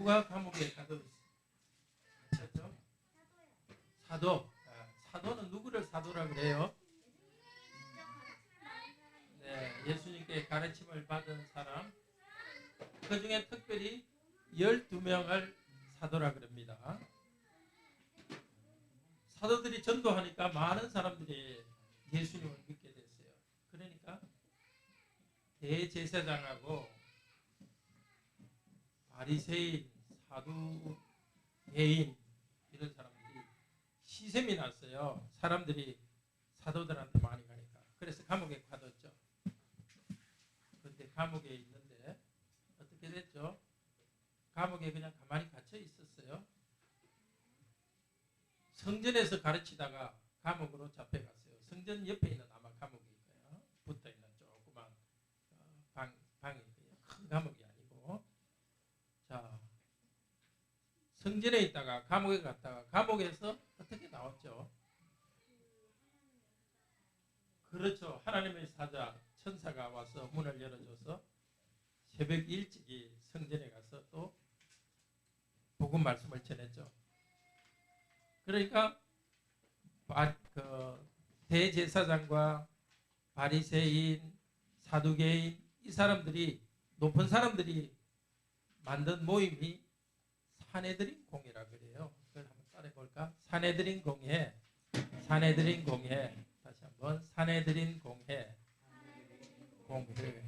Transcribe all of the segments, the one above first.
누가 감옥에 가뒀죠? 사도. 사도는 누구를 사도라 그래요? 네, 예수님께 가르침을 받은 사람. 그 중에 특별히 12명을 사도라 그럽니다. 사도들이 전도하니까 많은 사람들이 예수님을 믿게 됐어요. 그러니까 대제사장하고 바리새인, 사두개인 이런 사람들이 시샘이 났어요. 사람들이 사도들한테 많이 가니까. 그래서 감옥에 가뒀죠. 그런데 감옥에 있는데 어떻게 됐죠? 감옥에 그냥 가만히 갇혀 있었어요. 성전에서 가르치다가 감옥으로 잡혀갔어요. 성전 옆에 있는 아마 감옥일 거예요. 붙어있는 조그만 방일 거예요. 큰 감옥이 아니고. 자, 성전에 있다가 감옥에 갔다가 감옥에서 어떻게 나왔죠? 그렇죠. 하나님의 사자 천사가 와서 문을 열어줘서 새벽 일찍이 성전에 가서 또 복음 말씀을 전했죠. 그러니까 대제사장과 바리새인, 사두개인 이 사람들이 높은 사람들이 만든 모임이 산헤드린 공회라 그래요. 그걸 한번 따라해 볼까? 산헤드린 공회, 산헤드린 공회. 다시 한번 산헤드린 공회, 공회.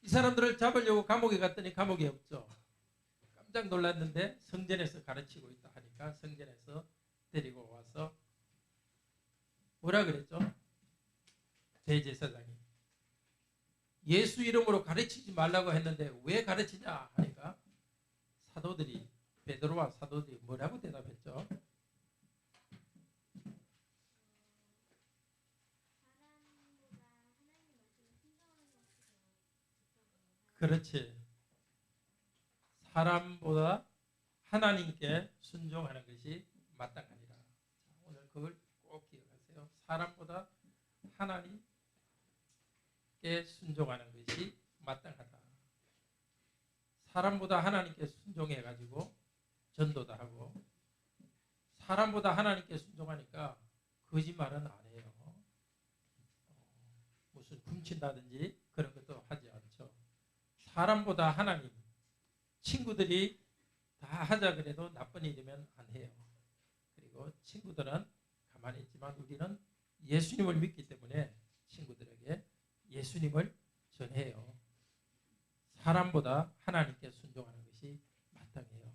이 사람들을 잡으려고 감옥에 갔더니 감옥이 없죠. 깜짝 놀랐는데 성전에서 가르치고 있다 하니까 성전에서 데리고 와서 뭐라 그랬죠? 대제사장이 예수 이름으로 가르치지 말라고 했는데 왜 가르치냐 하니까 사도들이 베드로와 사도들이 뭐라고 대답했죠? 그렇지. 사람보다 하나님께 순종하는 것이 마땅하니라. 오늘 그걸 꼭 기억하세요. 사람보다 하나님께 순종하는 것이 마땅하다. 사람보다 하나님께 순종해가지고 전도도 하고 사람보다 하나님께 순종하니까 거짓말은 안 해요. 무슨 훔친다든지 그런 것도 하지 않죠. 사람보다 하나님, 친구들이 다 하자 그래도 나쁜 일이면 안 해요. 그리고 친구들은 가만히 있지만 우리는 예수님을 믿기 때문에 친구들에게 예수님을 전해요. 사람보다 하나님께 순종하는 것이 마땅해요.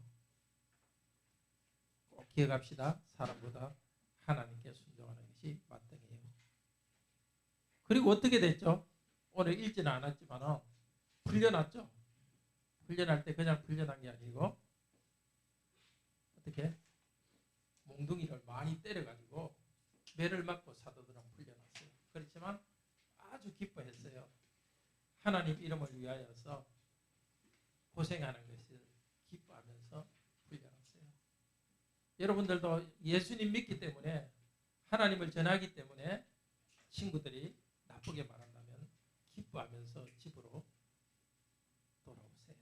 꼭 기억합시다. 사람보다 하나님께 순종하는 것이 마땅해요. 그리고 어떻게 됐죠? 오늘 읽지는 않았지만 풀려났죠. 풀려날 때 그냥 풀려난 게 아니고 어떻게 몽둥이를 많이 때려가지고 매를 맞고 사도들은 풀려났어요. 그렇지만 아주 기뻐했어요. 하나님 이름을 위하여서 고생하는 것을 기뻐하면서 풀려났어요. 여러분들도 예수님 믿기 때문에 하나님을 전하기 때문에 친구들이 나쁘게 말한다면 기뻐하면서 집으로 돌아오세요.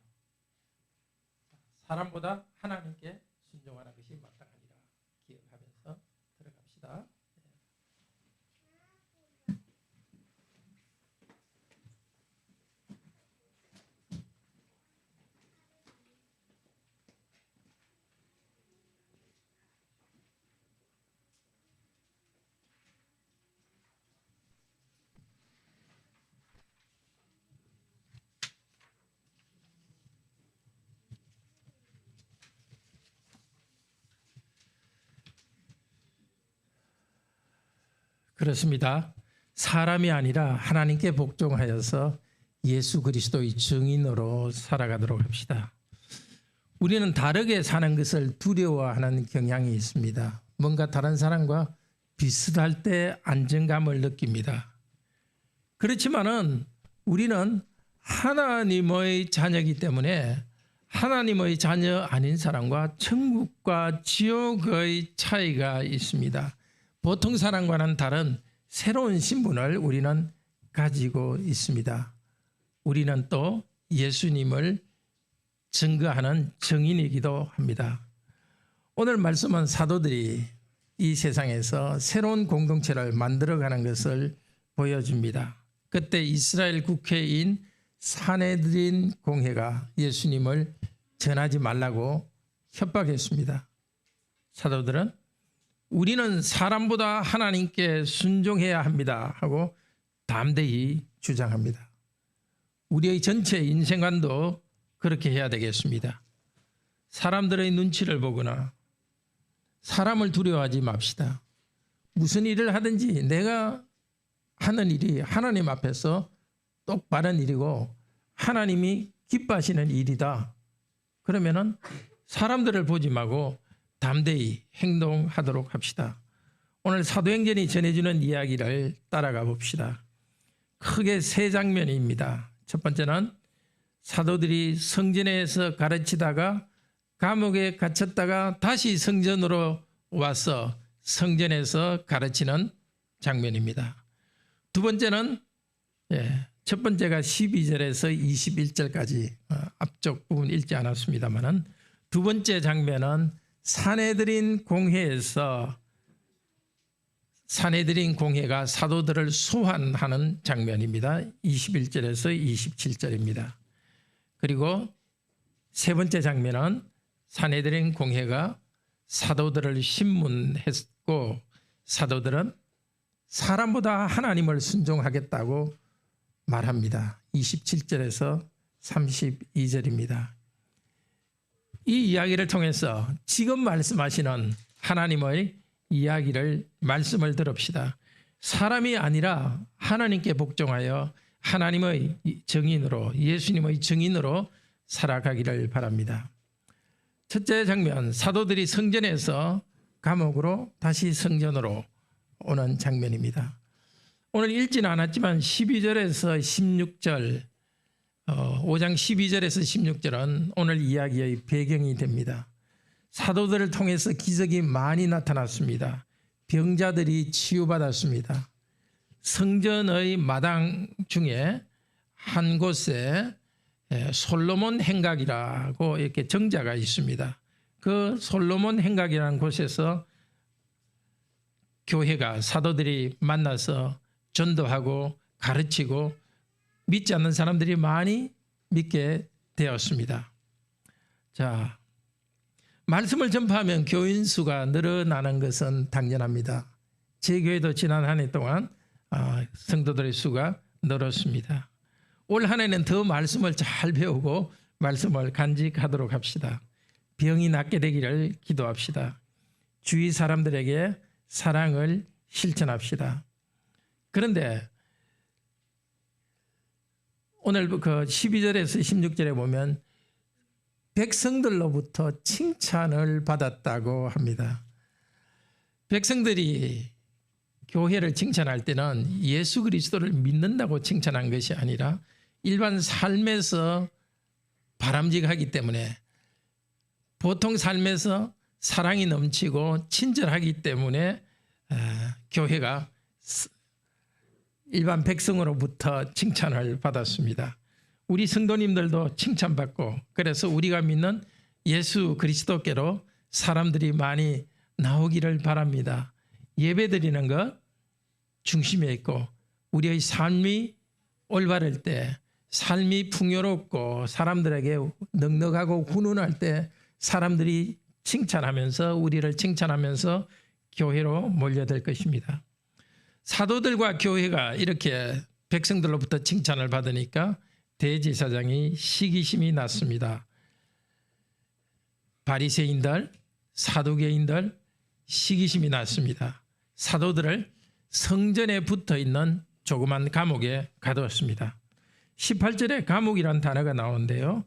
사람보다 하나님께 순종하는 것이 마땅하니라 기억하면서 들어갑시다. 그렇습니다. 사람이 아니라 하나님께 복종하여서 예수 그리스도의 증인으로 살아가도록 합시다. 우리는 다르게 사는 것을 두려워하는 경향이 있습니다. 뭔가 다른 사람과 비슷할 때 안정감을 느낍니다. 그렇지만은 우리는 하나님의 자녀이기 때문에 하나님의 자녀 아닌 사람과 천국과 지옥의 차이가 있습니다. 보통 사람과는 다른 새로운 신분을 우리는 가지고 있습니다. 우리는 또 예수님을 증거하는 증인이기도 합니다. 오늘 말씀은 사도들이 이 세상에서 새로운 공동체를 만들어가는 것을 보여줍니다. 그때 이스라엘 국회인 산헤드린 공회가 예수님을 전하지 말라고 협박했습니다. 사도들은 우리는 사람보다 하나님께 순종해야 합니다 하고 담대히 주장합니다. 우리의 전체 인생관도 그렇게 해야 되겠습니다. 사람들의 눈치를 보거나 사람을 두려워하지 맙시다. 무슨 일을 하든지 내가 하는 일이 하나님 앞에서 똑바른 일이고 하나님이 기뻐하시는 일이다. 그러면은 사람들을 보지 말고 담대히 행동하도록 합시다. 오늘 사도행전이 전해주는 이야기를 따라가 봅시다. 크게 세 장면입니다. 첫 번째는 사도들이 성전에서 가르치다가 감옥에 갇혔다가 다시 성전으로 와서 성전에서 가르치는 장면입니다. 두 번째는 첫 번째가 12절에서 21절까지 앞쪽 부분 읽지 않았습니다만은 두 번째 장면은 산헤드린 공회에서 산헤드린 공회가 사도들을 소환하는 장면입니다. 21절에서 27절입니다. 그리고 세 번째 장면은 산헤드린 공회가 사도들을 신문했고 사도들은 사람보다 하나님을 순종하겠다고 말합니다. 27절에서 32절입니다. 이 이야기를 통해서 지금 말씀하시는 하나님의 이야기를 말씀을 들읍시다. 사람이 아니라 하나님께 복종하여 하나님의 증인으로 예수님의 증인으로 살아가기를 바랍니다. 첫째 장면, 사도들이 성전에서 감옥으로 다시 성전으로 오는 장면입니다. 오늘 읽지는 않았지만 12절에서 16절 5장 12절에서 16절은 오늘 이야기의 배경이 됩니다. 사도들을 통해서 기적이 많이 나타났습니다. 병자들이 치유받았습니다. 성전의 마당 중에 한 곳에 솔로몬 행각이라고 이렇게 정자가 있습니다. 그 솔로몬 행각이라는 곳에서 교회가 사도들이 만나서 전도하고 가르치고 믿지 않는 사람들이 많이 믿게 되었습니다. 자, 말씀을 전파하면 교인 수가 늘어나는 것은 당연합니다. 제 교회도 지난 한 해 동안 성도들의 수가 늘었습니다. 올 한 해는 더 말씀을 잘 배우고 말씀을 간직하도록 합시다. 병이 낫게 되기를 기도합시다. 주위 사람들에게 사랑을 실천합시다. 그런데 오늘 그 12절에서 16절에 보면 백성들로부터 칭찬을 받았다고 합니다. 백성들이 교회를 칭찬할 때는 예수 그리스도를 믿는다고 칭찬한 것이 아니라 일반 삶에서 바람직하기 때문에 보통 삶에서 사랑이 넘치고 친절하기 때문에 교회가 일반 백성으로부터 칭찬을 받았습니다. 우리 성도님들도 칭찬받고 그래서 우리가 믿는 예수 그리스도께로 사람들이 많이 나오기를 바랍니다. 예배드리는 것 중심에 있고 우리의 삶이 올바를 때 삶이 풍요롭고 사람들에게 넉넉하고 훈훈할 때 사람들이 칭찬하면서 우리를 칭찬하면서 교회로 몰려들 것입니다. 사도들과 교회가 이렇게 백성들로부터 칭찬을 받으니까 대제사장이 시기심이 났습니다. 바리새인들, 사두개인들 시기심이 났습니다. 사도들을 성전에 붙어있는 조그만 감옥에 가두었습니다. 18절에 감옥이라는 단어가 나오는데요.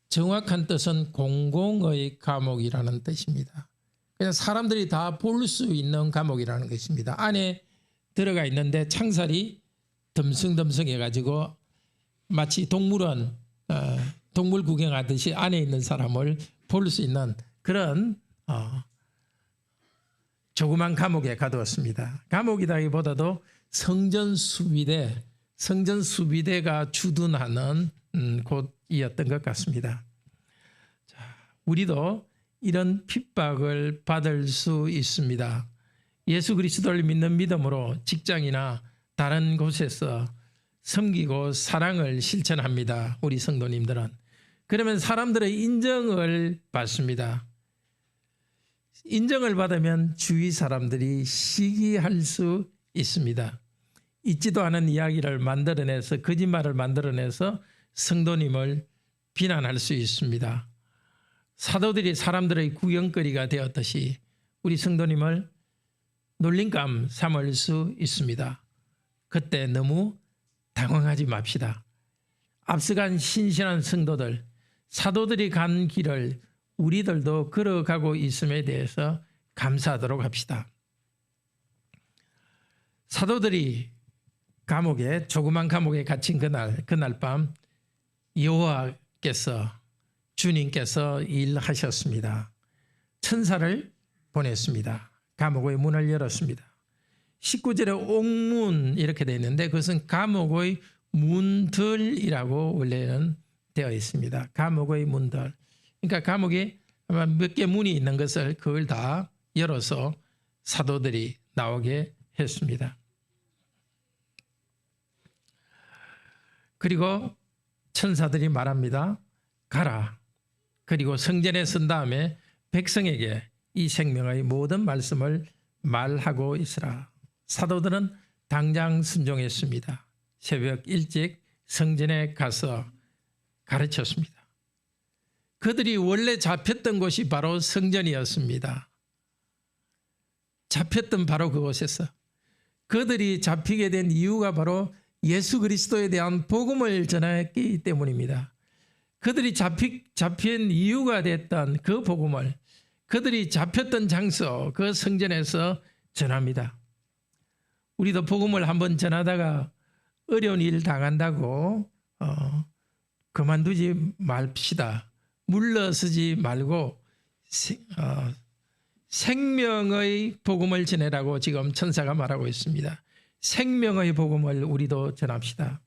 정확한 뜻은 공공의 감옥이라는 뜻입니다. 그냥 사람들이 다 볼 수 있는 감옥이라는 것입니다. 안에 들어가 있는데 창살이 덤성덤성해가지고 마치 동물원 동물 구경하듯이 안에 있는 사람을 볼 수 있는 그런 조그만 감옥에 가두었습니다. 감옥이라기보다도 성전 수비대 성전 수비대가 주둔하는 곳이었던 것 같습니다. 자, 우리도 이런 핍박을 받을 수 있습니다. 예수 그리스도를 믿는 믿음으로 직장이나 다른 곳에서 섬기고 사랑을 실천합니다. 우리 성도님들은. 그러면 사람들의 인정을 받습니다. 인정을 받으면 주위 사람들이 시기할 수 있습니다. 있지도 않은 이야기를 만들어내서 거짓말을 만들어내서 성도님을 비난할 수 있습니다. 사도들이 사람들의 구경거리가 되었듯이 우리 성도님을 놀림감 삼을 수 있습니다. 그때 너무 당황하지 맙시다. 앞서간 신실한 성도들, 사도들이 간 길을 우리들도 걸어가고 있음에 대해서 감사하도록 합시다. 사도들이 조그만 감옥에 갇힌 그날 밤 여호와께서 주님께서 일하셨습니다. 천사를 보냈습니다. 감옥의 문을 열었습니다. 19절에 옥문 이렇게 되어 있는데 그것은 감옥의 문들이라고 원래는 되어 있습니다. 감옥의 문들. 그러니까 감옥에 아마 몇 개 문이 있는 것을 그걸 다 열어서 사도들이 나오게 했습니다. 그리고 천사들이 말합니다. 가라. 그리고 성전에 선 다음에 백성에게 이 생명의 모든 말씀을 말하고 있으라. 사도들은 당장 순종했습니다. 새벽 일찍 성전에 가서 가르쳤습니다. 그들이 원래 잡혔던 곳이 바로 성전이었습니다. 잡혔던 바로 그곳에서 그들이 잡히게 된 이유가 바로 예수 그리스도에 대한 복음을 전했기 때문입니다. 그들이 잡힌 이유가 됐던 그 복음을 그들이 잡혔던 장소 그 성전에서 전합니다. 우리도 복음을 한번 전하다가 어려운 일 당한다고 그만두지 맙시다. 물러서지 말고 생명의 복음을 전해라고 지금 천사가 말하고 있습니다. 생명의 복음을 우리도 전합시다.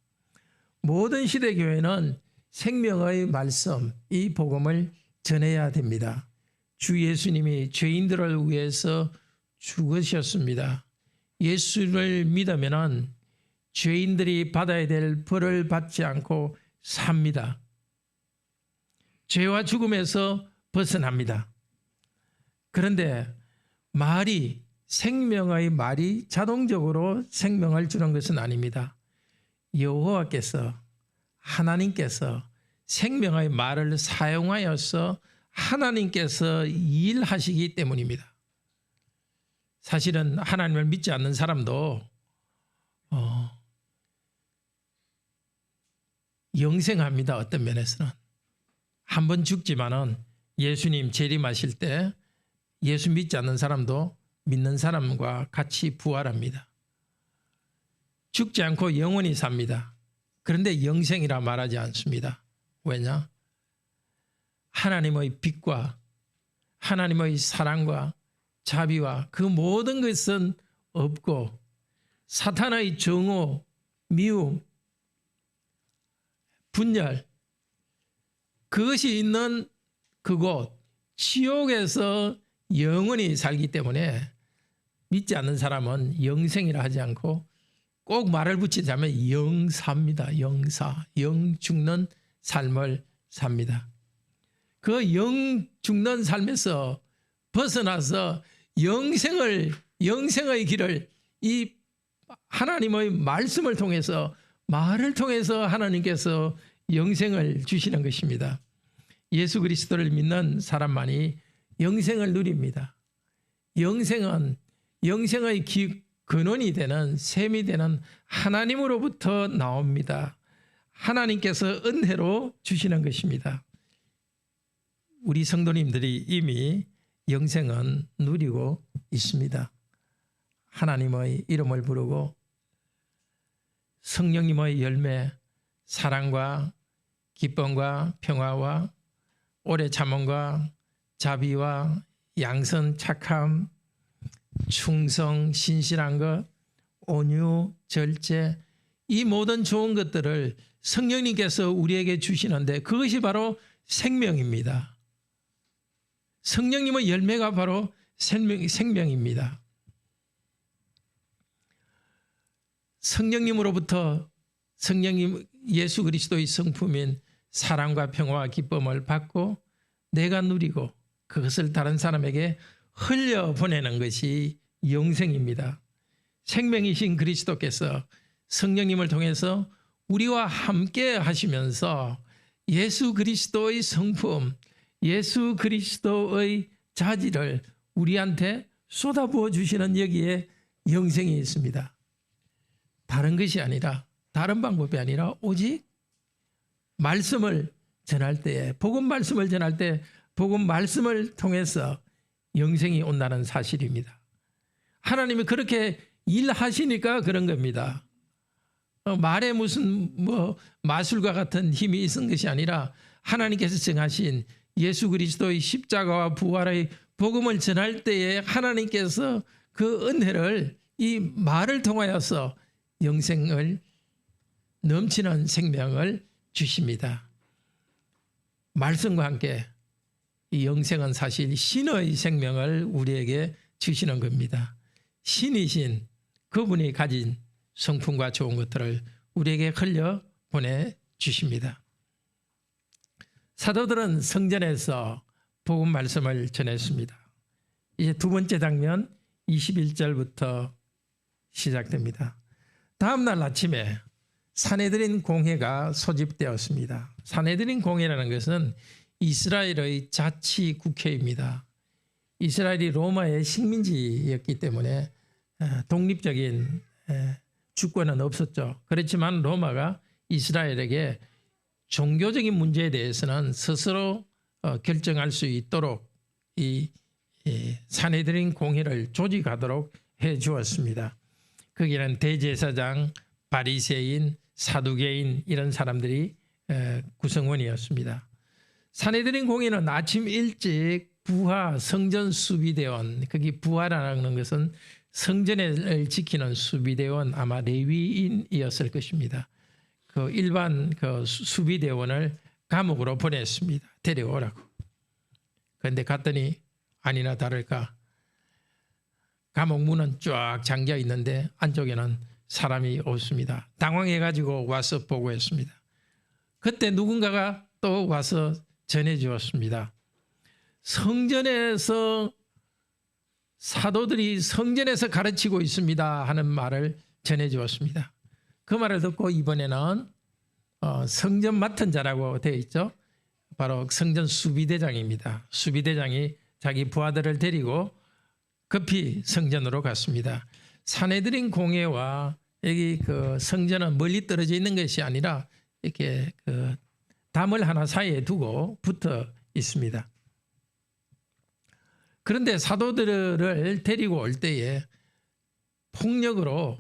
모든 시대 교회는 생명의 말씀, 이 복음을 전해야 됩니다. 주 예수님이 죄인들을 위해서 죽으셨습니다. 예수를 믿으면 죄인들이 받아야 될 벌을 받지 않고 삽니다. 죄와 죽음에서 벗어납니다. 그런데 생명의 말이 자동적으로 생명을 주는 것은 아닙니다. 여호와께서 하나님께서 생명의 말을 사용하여서 하나님께서 일하시기 때문입니다. 사실은 하나님을 믿지 않는 사람도 영생합니다. 어떤 면에서는. 한번 죽지만은 예수님 재림하실 때 예수 믿지 않는 사람도 믿는 사람과 같이 부활합니다. 죽지 않고 영원히 삽니다. 그런데 영생이라 말하지 않습니다. 왜냐? 하나님의 빛과 하나님의 사랑과 자비와 그 모든 것은 없고 사탄의 정오, 미움, 분열 그것이 있는 그곳 지옥에서 영원히 살기 때문에 믿지 않는 사람은 영생이라 하지 않고 꼭 말을 붙이자면 영사입니다. 영사, 영 죽는 삶을 삽니다. 그 영 죽는 삶에서 벗어나서 영생의 길을 이 하나님의 말씀을 통해서 말을 통해서 하나님께서 영생을 주시는 것입니다. 예수 그리스도를 믿는 사람만이 영생을 누립니다. 영생은 영생의 근원이 되는 셈이 되는 하나님으로부터 나옵니다. 하나님께서 은혜로 주시는 것입니다. 우리 성도님들이 이미 영생은 누리고 있습니다. 하나님의 이름을 부르고 성령님의 열매, 사랑과 기쁨과 평화와 오래 참음과 자비와 양선, 착함, 충성, 신실한 것, 온유, 절제 이 모든 좋은 것들을 성령님께서 우리에게 주시는데 그것이 바로 생명입니다. 성령님의 열매가 바로 생명입니다. 성령님으로부터 성령님 예수 그리스도의 성품인 사랑과 평화와 기쁨을 받고 내가 누리고 그것을 다른 사람에게 흘려보내는 것이 영생입니다. 생명이신 그리스도께서 성령님을 통해서 우리와 함께 하시면서 예수 그리스도의 성품, 예수 그리스도의 자질을 우리한테 쏟아부어 주시는 여기에 영생이 있습니다. 다른 것이 아니라, 다른 방법이 아니라 오직 말씀을 전할 때에, 복음 말씀을 전할 때 복음 말씀을 통해서 영생이 온다는 사실입니다. 하나님이 그렇게 일하시니까 그런 겁니다. 말에 무슨 마술과 같은 힘이 있은 것이 아니라 하나님께서 정하신 예수 그리스도의 십자가와 부활의 복음을 전할 때에 하나님께서 그 은혜를 이 말을 통하여서 영생을 넘치는 생명을 주십니다. 말씀과 함께 이 영생은 사실 신의 생명을 우리에게 주시는 겁니다. 신이신 그분이 가진 성품과 좋은 것들을 우리에게 흘려 보내주십니다. 사도들은 성전에서 복음 말씀을 전했습니다. 이제 두 번째 장면 21절부터 시작됩니다. 다음 날 아침에 산헤드린 공회가 소집되었습니다. 산헤드린 공회라는 것은 이스라엘의 자치 국회입니다. 이스라엘이 로마의 식민지였기 때문에 독립적인 주권은 없었죠. 그렇지만 로마가 이스라엘에게 종교적인 문제에 대해서는 스스로 결정할 수 있도록 이 산헤드린 공회를 조직하도록 해 주었습니다. 거기는 대제사장, 바리새인, 사두개인 이런 사람들이 구성원이었습니다. 산헤드린 공회는 아침 일찍 부하 성전 수비대원, 거기 부하라는 것은 성전을 지키는 수비대원, 아마 레위인이었을 것입니다. 그 일반 그 수비대원을 감옥으로 보냈습니다. 데려오라고. 그런데 갔더니 아니나 다를까 감옥 문은 쫙 잠겨 있는데 안쪽에는 사람이 없습니다. 당황해가지고 와서 보고했습니다. 그때 누군가가 또 와서 전해주었습니다. 성전에서 사도들이 성전에서 가르치고 있습니다 하는 말을 전해주었습니다. 그 말을 듣고 이번에는 성전 맡은 자라고 되어 있죠. 바로 성전 수비대장입니다. 수비대장이 자기 부하들을 데리고 급히 성전으로 갔습니다. 산헤드린 공회와 여기 그 성전은 멀리 떨어져 있는 것이 아니라 이렇게 그 담을 하나 사이에 두고 붙어 있습니다. 그런데 사도들을 데리고 올 때에 폭력으로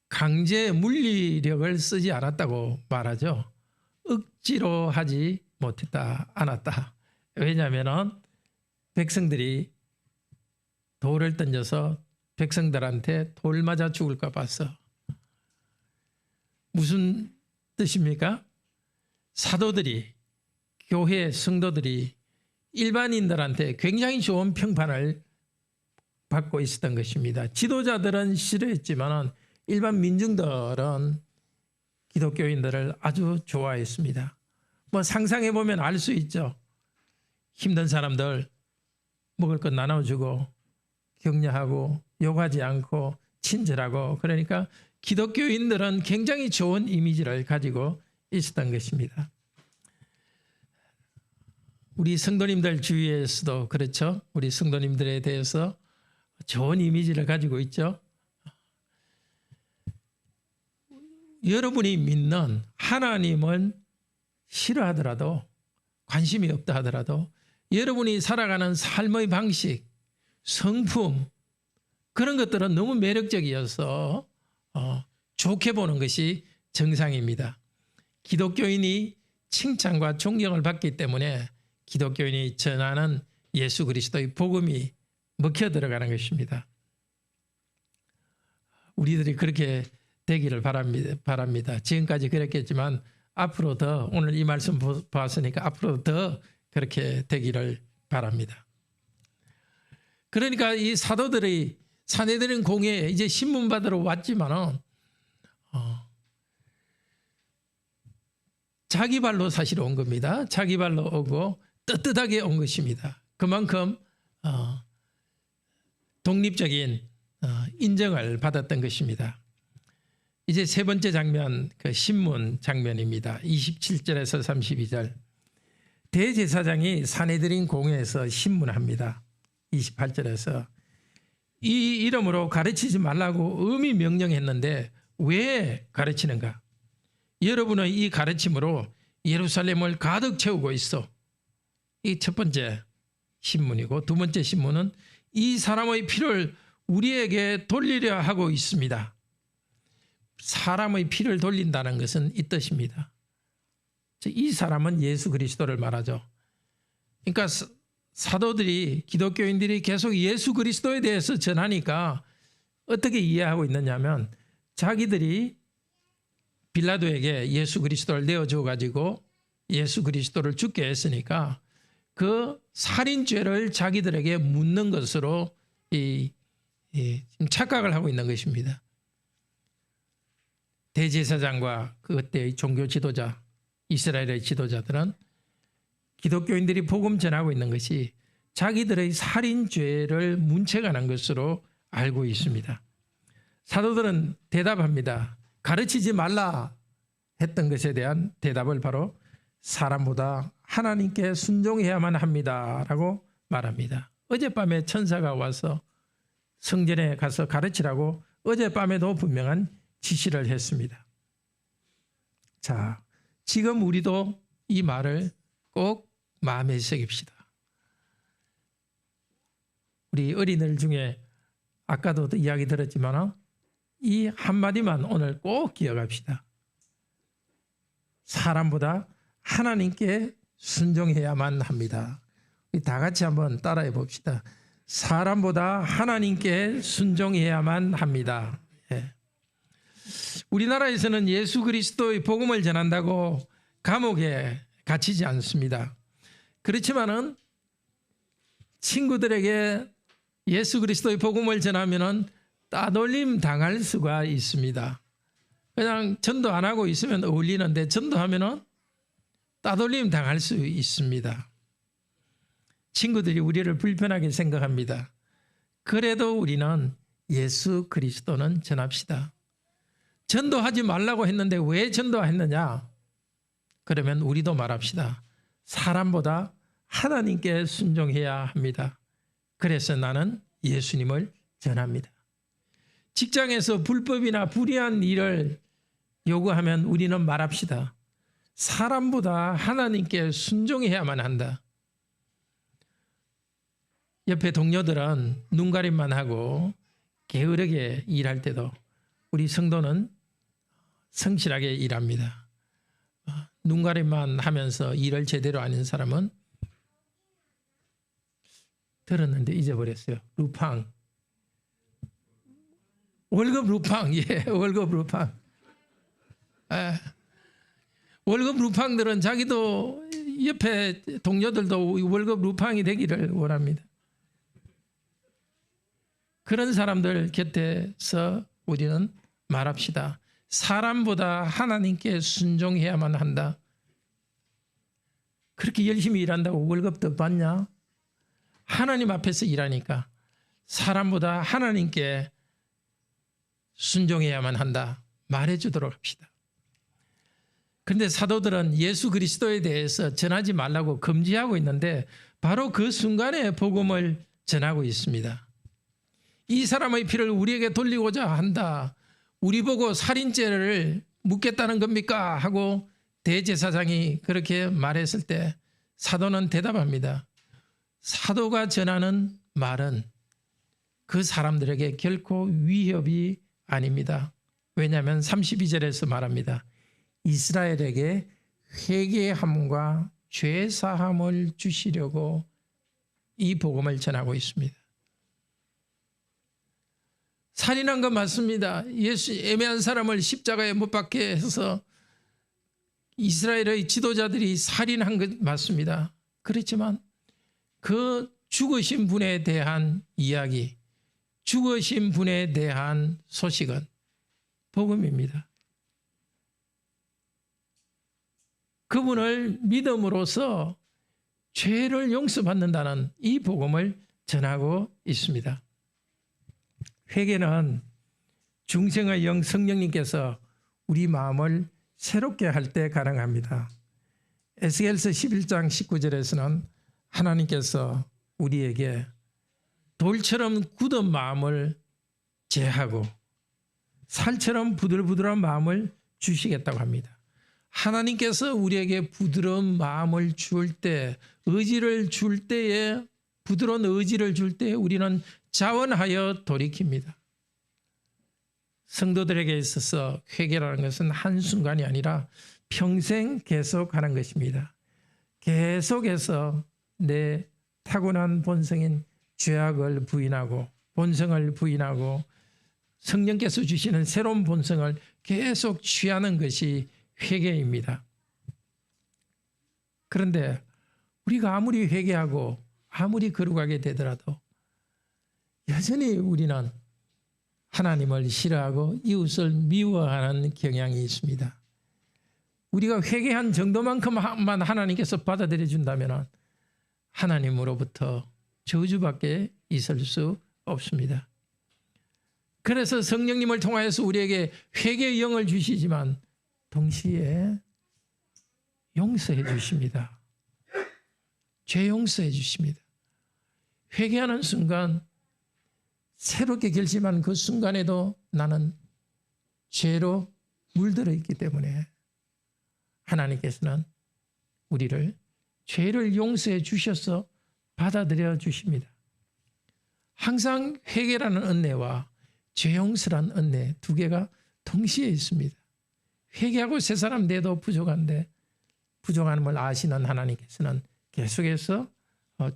강제 물리력을 쓰지 않았다고 말하죠. 억지로 하지 못했다, 않았다. 왜냐하면 백성들이 돌을 던져서 백성들한테 돌 맞아 죽을까 봐서. 무슨 뜻입니까? 사도들이, 교회 성도들이 일반인들한테 굉장히 좋은 평판을 받고 있었던 것입니다. 지도자들은 싫어했지만 일반 민중들은 기독교인들을 아주 좋아했습니다. 뭐 상상해 보면 알 수 있죠. 힘든 사람들 먹을 것 나눠주고 격려하고 욕하지 않고 친절하고, 그러니까 기독교인들은 굉장히 좋은 이미지를 가지고 있었던 것입니다. 우리 성도님들 주위에서도 그렇죠. 우리 성도님들에 대해서 좋은 이미지를 가지고 있죠. 여러분이 믿는 하나님은 싫어하더라도, 관심이 없다 하더라도 여러분이 살아가는 삶의 방식, 성품, 그런 것들은 너무 매력적이어서 좋게 보는 것이 정상입니다. 기독교인이 칭찬과 존경을 받기 때문에 기독교인이 전하는 예수 그리스도의 복음이 먹혀 들어가는 것입니다. 우리들이 그렇게 되기를 바랍니다. 지금까지 그랬겠지만 앞으로 더 오늘 이 말씀 봤으니까 앞으로 더 그렇게 되기를 바랍니다. 그러니까 이 사도들이 산헤드린 공회에 이제 신문 받으러 왔지만은 자기 발로 사실 온 겁니다. 자기 발로 오고 떳떳하게 온 것입니다. 그만큼 독립적인 인정을 받았던 것입니다. 이제 세 번째 장면, 그 신문 장면입니다. 27절에서 32절. 대제사장이 산헤드린 공회에서 신문합니다. 28절에서 이 이름으로 가르치지 말라고 엄히 명령했는데 왜 가르치는가? 여러분의 이 가르침으로 예루살렘을 가득 채우고 있어. 이 첫 번째 신문이고, 두 번째 신문은 이 사람의 피를 우리에게 돌리려 하고 있습니다. 사람의 피를 돌린다는 것은 이 뜻입니다. 이 사람은 예수 그리스도를 말하죠. 그러니까 사도들이, 기독교인들이 계속 예수 그리스도에 대해서 전하니까 어떻게 이해하고 있느냐면, 자기들이 빌라도에게 예수 그리스도를 내어줘 가지고 예수 그리스도를 죽게 했으니까 그 살인죄를 자기들에게 묻는 것으로 착각을 하고 있는 것입니다. 대제사장과 그때의 종교 지도자, 이스라엘의 지도자들은 기독교인들이 복음 전하고 있는 것이 자기들의 살인죄를 문책하는 것으로 알고 있습니다. 사도들은 대답합니다. 가르치지 말라 했던 것에 대한 대답을 바로 사람보다 하나님께 순종해야만 합니다 라고 말합니다. 어젯밤에 천사가 와서 성전에 가서 가르치라고 어젯밤에도 분명한 지시를 했습니다. 자, 지금 우리도 이 말을 꼭 마음에 새깁시다. 우리 어린이들 중에 아까도 이야기 들었지만 이 한마디만 오늘 꼭 기억합시다. 사람보다 하나님께 순종해야만 합니다. 다 같이 한번 따라해 봅시다. 사람보다 하나님께 순종해야만 합니다. 예. 우리나라에서는 예수 그리스도의 복음을 전한다고 감옥에 갇히지 않습니다. 그렇지만은 친구들에게 예수 그리스도의 복음을 전하면은 따돌림 당할 수가 있습니다. 그냥 전도 안 하고 있으면 어울리는데 전도하면은 따돌림 당할 수 있습니다. 친구들이 우리를 불편하게 생각합니다. 그래도 우리는 예수 그리스도는 전합시다. 전도하지 말라고 했는데 왜 전도했느냐? 그러면 우리도 말합시다. 사람보다 하나님께 순종해야 합니다. 그래서 나는 예수님을 전합니다. 직장에서 불법이나 불의한 일을 요구하면 우리는 말합시다. 사람보다 하나님께 순종해야만 한다. 옆에 동료들은 눈가림만 하고 게으르게 일할 때도 우리 성도는 성실하게 일합니다. 눈가림만 하면서 일을 제대로 아는 사람은 들었는데 잊어버렸어요. 루팡. 월급 루팡. 예, 월급 루팡. 월급 루팡들은 자기도 옆에 동료들도 월급 루팡이 되기를 원합니다. 그런 사람들 곁에서 우리는 말합시다. 사람보다 하나님께 순종해야만 한다. 그렇게 열심히 일한다고 월급 더 받냐? 하나님 앞에서 일하니까 사람보다 하나님께 순종해야만 한다. 말해주도록 합시다. 그런데 사도들은 예수 그리스도에 대해서 전하지 말라고 금지하고 있는데 바로 그 순간에 복음을 전하고 있습니다. 이 사람의 피를 우리에게 돌리고자 한다. 우리 보고 살인죄를 묻겠다는 겁니까? 하고 대제사장이 그렇게 말했을 때 사도는 대답합니다. 사도가 전하는 말은 그 사람들에게 결코 위협이 아닙니다. 왜냐하면 32절에서 말합니다. 이스라엘에게 회개함과 죄사함을 주시려고 이 복음을 전하고 있습니다. 살인한 건 맞습니다. 예수 애매한 사람을 십자가에 못 박게 해서 이스라엘의 지도자들이 살인한 것 맞습니다. 그렇지만 그 죽으신 분에 대한 이야기, 죽으신 분에 대한 소식은 복음입니다. 그분을 믿음으로써 죄를 용서받는다는 이 복음을 전하고 있습니다. 회개는 중생의 영 성령님께서 우리 마음을 새롭게 할 때 가능합니다. 에스겔서 11장 19절에서는 하나님께서 우리에게 돌처럼 굳은 마음을 제하고 살처럼 부들부들한 마음을 주시겠다고 합니다. 하나님께서 우리에게 부드러운 마음을 줄 때, 의지를 줄 때에, 부드러운 의지를 줄 때 우리는 자원하여 돌이킵니다. 성도들에게 있어서 회개라는 것은 한순간이 아니라 평생 계속하는 것입니다. 계속해서 내 타고난 본성인 죄악을 부인하고 본성을 부인하고 성령께서 주시는 새로운 본성을 계속 취하는 것이 회개입니다. 그런데 우리가 아무리 회개하고 아무리 거룩하게 되더라도 여전히 우리는 하나님을 싫어하고 이웃을 미워하는 경향이 있습니다. 우리가 회개한 정도만큼만 하나님께서 받아들여 준다면 하나님으로부터 저주밖에 있을 수 없습니다. 그래서 성령님을 통하여서 우리에게 회개의 영을 주시지만 동시에 용서해 주십니다. 죄 용서해 주십니다. 회개하는 순간 새롭게 결심한 그 순간에도 나는 죄로 물들어 있기 때문에 하나님께서는 우리를 죄를 용서해 주셔서 받아들여 주십니다. 항상 회개라는 은혜와 죄 용서라는 은혜 두 개가 동시에 있습니다. 회개하고 새 사람 돼도 부족한데 부족함을 아시는 하나님께서는 계속해서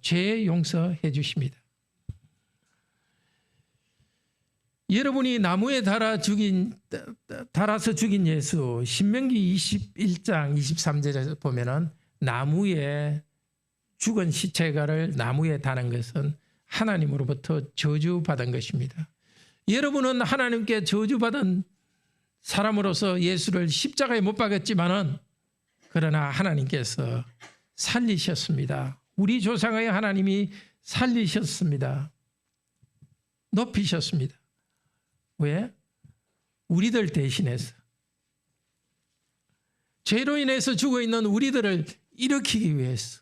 죄 용서해 주십니다. 여러분이 나무에 달아서 죽인 예수, 신명기 21장 23절에 보면은 나무에 죽은 시체가를 나무에 다는 것은 하나님으로부터 저주받은 것입니다. 여러분은 하나님께 저주받은 사람으로서 예수를 십자가에 못 박았지만은 그러나 하나님께서 살리셨습니다. 우리 조상의 하나님이 살리셨습니다. 높이셨습니다. 왜? 우리들 대신해서 죄로 인해서 죽어있는 우리들을 일으키기 위해서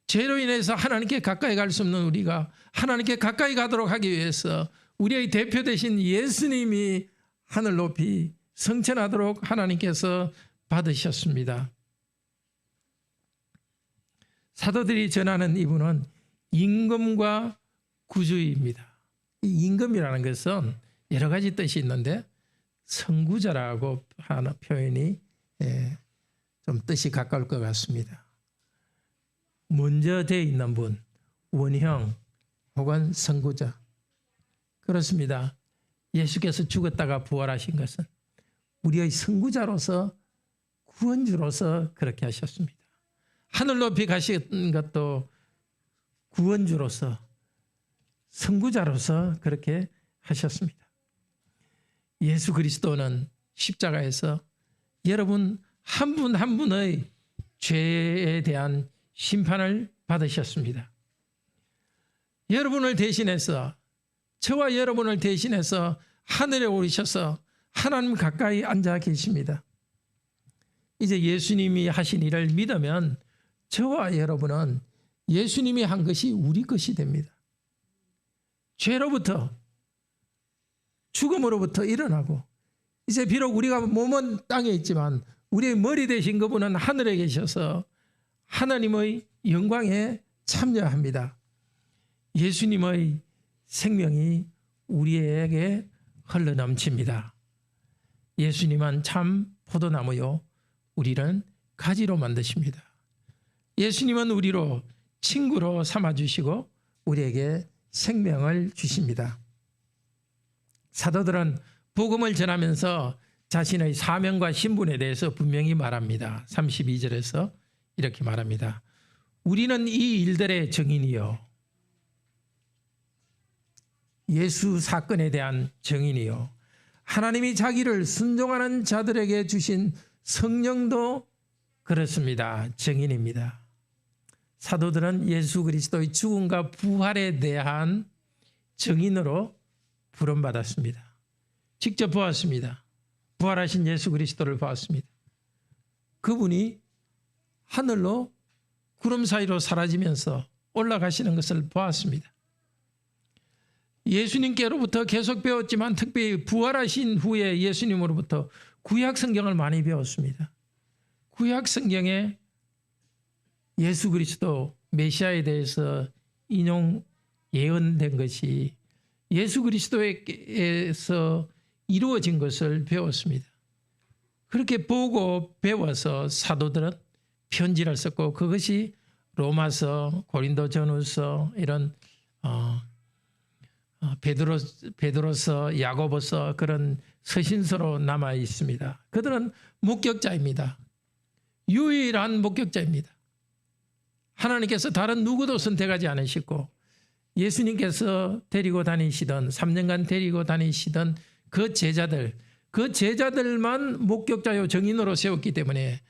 죄로 인해서 하나님께 가까이 갈 수 없는 우리가 하나님께 가까이 가도록 하기 위해서 우리의 대표 되신 예수님이 하늘 높이 성천하도록 하나님께서 받으셨습니다. 사도들이 전하는 이분은 임금과 구주입니다. 이 임금이라는 것은 여러 가지 뜻이 있는데 선구자라고 하는 표현이 좀 뜻이 가까울 것 같습니다. 먼저 되어 있는 분, 원형 혹은 선구자. 그렇습니다. 예수께서 죽었다가 부활하신 것은 우리의 선구자로서 구원주로서 그렇게 하셨습니다. 하늘 높이 가신 것도 구원주로서 선구자로서 그렇게 하셨습니다. 예수 그리스도는 십자가에서 여러분 한 분 한 분의 죄에 대한 심판을 받으셨습니다. 여러분을 대신해서 저와 여러분을 대신해서 하늘에 오르셔서 하나님 가까이 앉아 계십니다. 이제 예수님이 하신 일을 믿으면 저와 여러분은 예수님이 한 것이 우리 것이 됩니다. 죄로부터 죽음으로부터 일어나고 이제 비록 우리가 몸은 땅에 있지만 우리의 머리 되신 그분은 하늘에 계셔서 하나님의 영광에 참여합니다. 예수님의 생명이 우리에게 흘러넘칩니다. 예수님은 참 포도나무요 우리는 가지로 만드십니다. 예수님은 우리로 친구로 삼아주시고 우리에게 생명을 주십니다. 사도들은 복음을 전하면서 자신의 사명과 신분에 대해서 분명히 말합니다. 32절에서 이렇게 말합니다. 우리는 이 일들의 증인이요. 예수 사건에 대한 증인이요. 하나님이 자기를 순종하는 자들에게 주신 성령도 그렇습니다. 증인입니다. 사도들은 예수 그리스도의 죽음과 부활에 대한 증인으로 부름받았습니다. 직접 보았습니다. 부활하신 예수 그리스도를 보았습니다. 그분이 하늘로 구름 사이로 사라지면서 올라가시는 것을 보았습니다. 예수님께로부터 계속 배웠지만 특별히 부활하신 후에 예수님으로부터 구약 성경을 많이 배웠습니다. 구약 성경에 예수 그리스도 메시아에 대해서 인용 예언된 것이 예수 그리스도에서 이루어진 것을 배웠습니다. 그렇게 보고 배워서 사도들은 편지를 썼고 그것이 로마서, 고린도전후서 이런 베드로서, 야고보서 그런 서신서로 남아 있습니다. 그들은 목격자입니다. 유일한 목격자입니다. 하나님께서 다른 누구도 선택하지 않으시고 예수님께서 데리고 다니시던 3년간 데리고 다니시던 그 제자들만 목격자요 증인으로 세웠기 때문에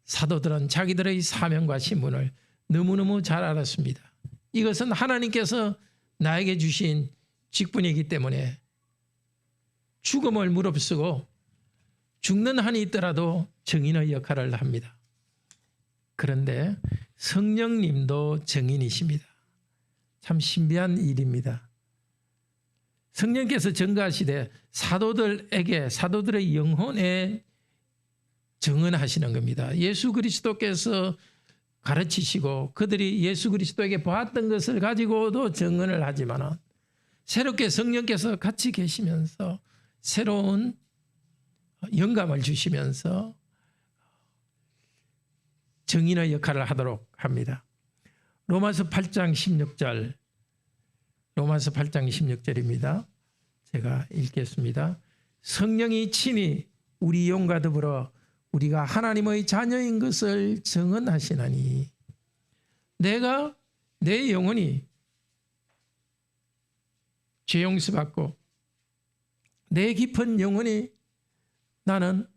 사도들은 자기들의 사명과 신분을 너무너무 잘 알았습니다. 이것은 하나님께서 나에게 주신 직분이기 때문에 죽음을 무릅쓰고 죽는 한이 있더라도 증인의 역할을 합니다. 그런데 성령님도 증인이십니다. 참 신비한 일입니다. 성령께서 증거하시되 사도들의 영혼에 증언하시는 겁니다. 예수 그리스도께서 가르치시고 그들이 예수 그리스도에게 보았던 것을 가지고도 증언을 하지만 새롭게 성령께서 같이 계시면서 새로운 영감을 주시면서 증인의 역할을 하도록 합니다. 로마서 8장 16절입니다. 제가 읽겠습니다. 성령이 친히 우리 영과 더불어 우리가 하나님의 자녀인 것을 증언하시나니 내 영혼이 죄 용서받고 내 깊은 영혼이 나는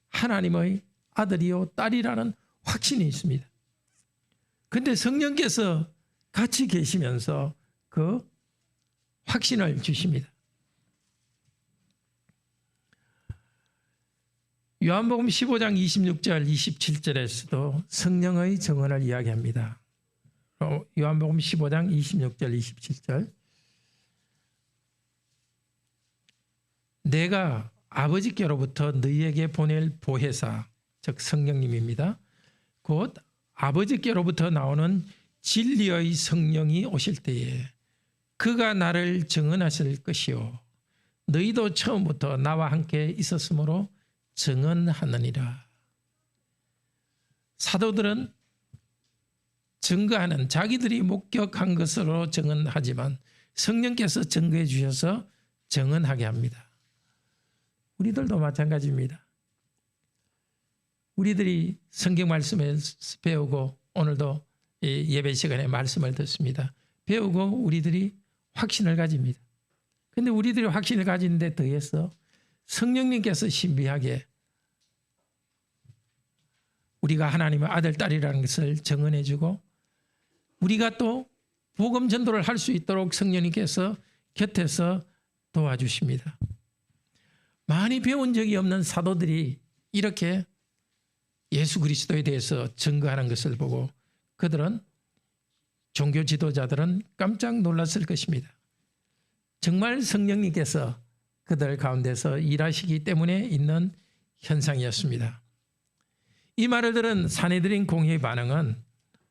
하나님의 아들이요 딸이라는 확신이 있습니다. 그런데 성령께서 같이 계시면서 그 확신을 주십니다. 요한복음 15장 26절 27절에서도 성령의 증언을 이야기합니다. 요한복음 15장 26절 27절 내가 아버지께로부터 너희에게 보낼 보혜사 즉 성령님입니다. 곧 아버지께로부터 나오는 진리의 성령이 오실 때에 그가 나를 증언하실 것이요 너희도 처음부터 나와 함께 있었으므로 증언하느니라. 사도들은 증거하는 자기들이 목격한 것으로 증언하지만 성령께서 증거해 주셔서 증언하게 합니다. 우리들도 마찬가지입니다. 우리들이 성경 말씀을 배우고 오늘도 예배 시간에 말씀을 듣습니다. 배우고 우리들이 확신을 가집니다. 그런데 우리들이 확신을 가지는데 더해서 성령님께서 신비하게 우리가 하나님의 아들, 딸이라는 것을 증언해 주고 우리가 또 복음 전도를 할 수 있도록 성령님께서 곁에서 도와주십니다. 많이 배운 적이 없는 사도들이 이렇게 예수 그리스도에 대해서 증거하는 것을 보고 그들은 종교 지도자들은 깜짝 놀랐을 것입니다. 정말 성령님께서 그들 가운데서 일하시기 때문에 있는 현상이었습니다. 이 말을 들은 산헤드린 공회의 반응은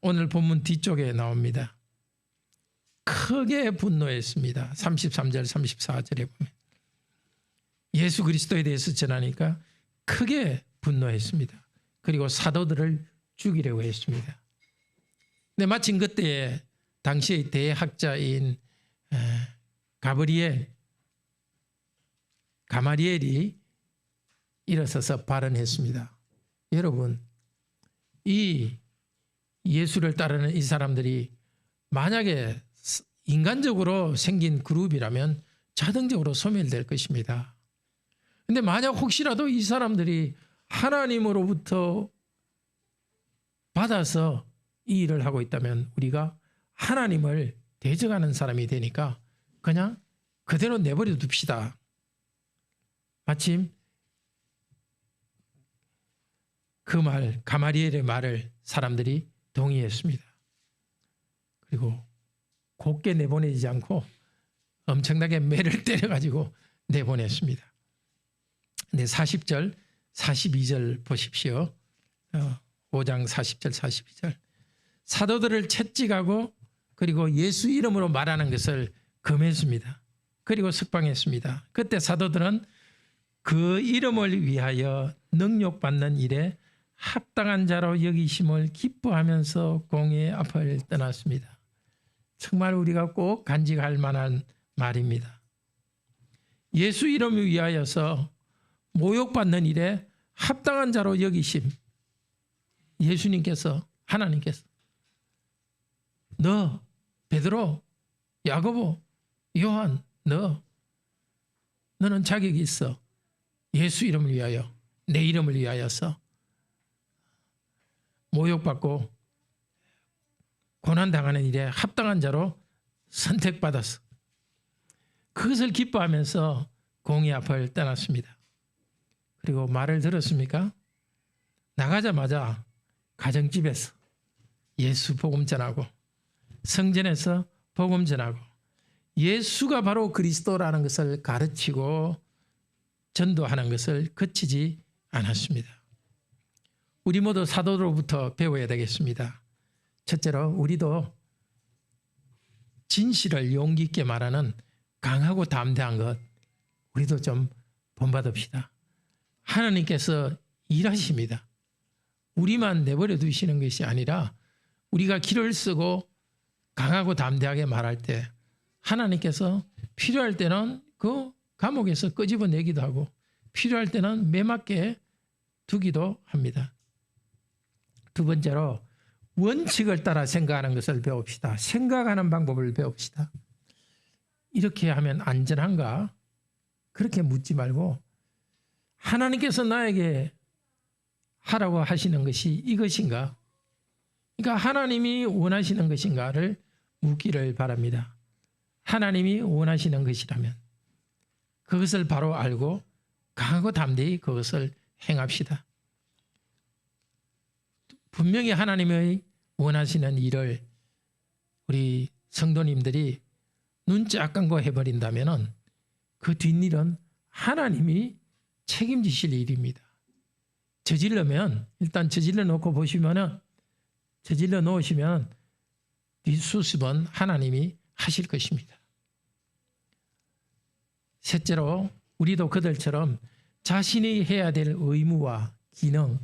오늘 본문 뒤쪽에 나옵니다. 크게 분노했습니다. 33절 34절에 보면 예수 그리스도에 대해서 전하니까 크게 분노했습니다. 그리고 사도들을 죽이려고 했습니다. 근데 마침 그때에 당시의 대학자인 가브리엘 가마리엘이 일어서서 발언했습니다. 여러분, 이 예수를 따르는 이 사람들이 만약에 인간적으로 생긴 그룹이라면 자동적으로 소멸될 것입니다. 근데 만약 혹시라도 이 사람들이 하나님으로부터 받아서 이 일을 하고 있다면 우리가 하나님을 대적하는 사람이 되니까 그냥 그대로 내버려 둡시다. 마침 그 말, 가마리엘의 말을 사람들이 동의했습니다. 그리고 곱게 내보내지 않고 엄청나게 매를 때려가지고 내보냈습니다. 근데 40절, 42절 보십시오. 5장 40절, 42절. 사도들을 채찍하고 그리고 예수 이름으로 말하는 것을 금했습니다. 그리고 석방했습니다. 그때 사도들은 그 이름을 위하여 능욕받는 일에 합당한 자로 여기심을 기뻐하면서 공의 앞을 떠났습니다. 정말 우리가 꼭 간직할 만한 말입니다. 예수 이름을 위하여서 모욕받는 일에 합당한 자로 여기심. 예수님께서, 하나님께서 너 베드로, 야고보, 요한, 너는 자격이 있어. 예수 이름을 위하여, 내 이름을 위하여서 모욕받고 고난당하는 일에 합당한 자로 선택받았어. 그것을 기뻐하면서 공의 앞을 떠났습니다. 그리고 말을 들었습니까? 나가자마자 가정집에서 예수 복음 전하고 성전에서 복음 전하고 예수가 바로 그리스도라는 것을 가르치고 전도하는 것을 그치지 않았습니다. 우리 모두 사도로부터 배워야 되겠습니다. 첫째로 우리도 진실을 용기 있게 말하는 강하고 담대한 것 우리도 좀 본받읍시다. 하나님께서 일하십니다. 우리만 내버려 두시는 것이 아니라 우리가 길을 쓰고 강하고 담대하게 말할 때 하나님께서 필요할 때는 그 감옥에서 끄집어내기도 하고 필요할 때는 매맞게 두기도 합니다. 두 번째로 원칙을 따라 생각하는 것을 배웁시다. 생각하는 방법을 배웁시다. 이렇게 하면 안전한가? 그렇게 묻지 말고 하나님께서 나에게 하라고 하시는 것이 이것인가? 그러니까 하나님이 원하시는 것인가를 묻기를 바랍니다. 하나님이 원하시는 것이라면 그것을 바로 알고 강하고 담대히 그것을 행합시다. 분명히 하나님의 원하시는 일을 우리 성도님들이 눈짝 감고 해버린다면 그 뒷일은 하나님이 책임지실 일입니다. 저질러면 일단 저질러 놓고 보시면은 저질러 놓으시면 뒷수습은 하나님이 하실 것입니다. 셋째로 우리도 그들처럼 자신이 해야 될 의무와 기능,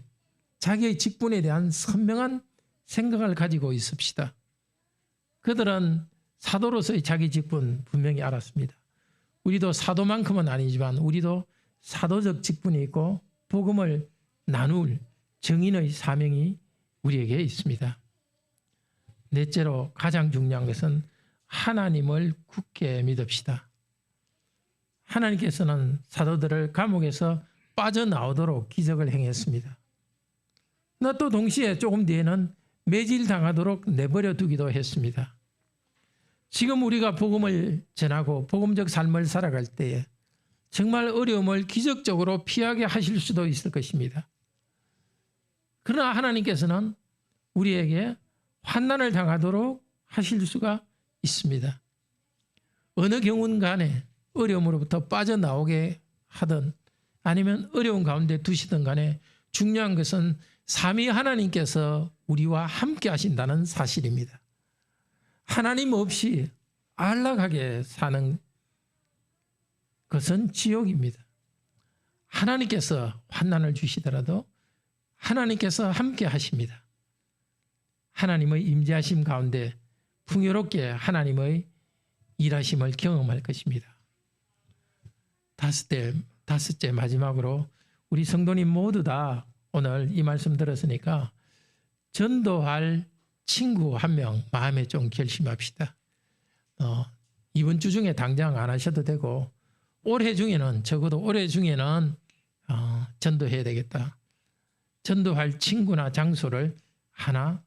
자기의 직분에 대한 선명한 생각을 가지고 있읍시다. 그들은 사도로서의 자기 직분 분명히 알았습니다. 우리도 사도만큼은 아니지만 우리도 사도적 직분이 있고 복음을 나눌 증인의 사명이 우리에게 있습니다. 넷째로 가장 중요한 것은 하나님을 굳게 믿읍시다. 하나님께서는 사도들을 감옥에서 빠져나오도록 기적을 행했습니다. 그러나 또 동시에 조금 뒤에는 매질당하도록 내버려 두기도 했습니다. 지금 우리가 복음을 전하고 복음적 삶을 살아갈 때에 정말 어려움을 기적적으로 피하게 하실 수도 있을 것입니다. 그러나 하나님께서는 우리에게 환난을 당하도록 하실 수가 있습니다. 어느 경우는 간에 어려움으로부터 빠져나오게 하든 아니면 어려운 가운데 두시든 간에 중요한 것은 삼위 하나님께서 우리와 함께 하신다는 사실입니다. 하나님 없이 안락하게 사는 것은 지옥입니다. 하나님께서 환난을 주시더라도 하나님께서 함께 하십니다. 하나님의 임재하심 가운데 풍요롭게 하나님의 일하심을 경험할 것입니다. 다섯째, 다섯째 마지막으로 우리 성도님 모두 다 오늘 이 말씀 들었으니까 전도할 친구 한 명 마음에 좀 결심합시다. 이번 주 중에 당장 안 하셔도 되고 올해 중에는 적어도 올해 중에는 전도해야 되겠다. 전도할 친구나 장소를 하나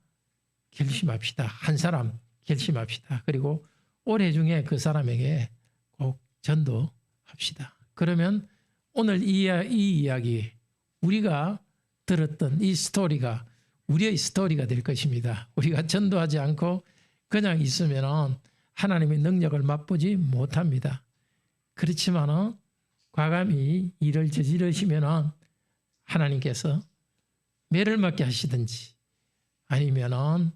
결심합시다. 한 사람 결심합시다. 그리고 올해 중에 그 사람에게 꼭 전도합시다. 그러면 오늘 이 이야기 우리가 들었던 이 스토리가 우리의 스토리가 될 것입니다. 우리가 전도하지 않고 그냥 있으면 하나님의 능력을 맛보지 못합니다. 그렇지만 과감히 일을 저지르시면 하나님께서 매를 맞게 하시든지 아니면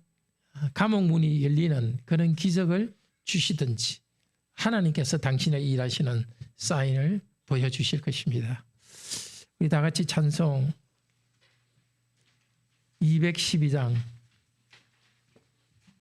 감옥 문이 열리는 그런 기적을 주시든지 하나님께서 당신의 일하시는 사인을 보여주실 것입니다. 우리 다 같이 찬송 212장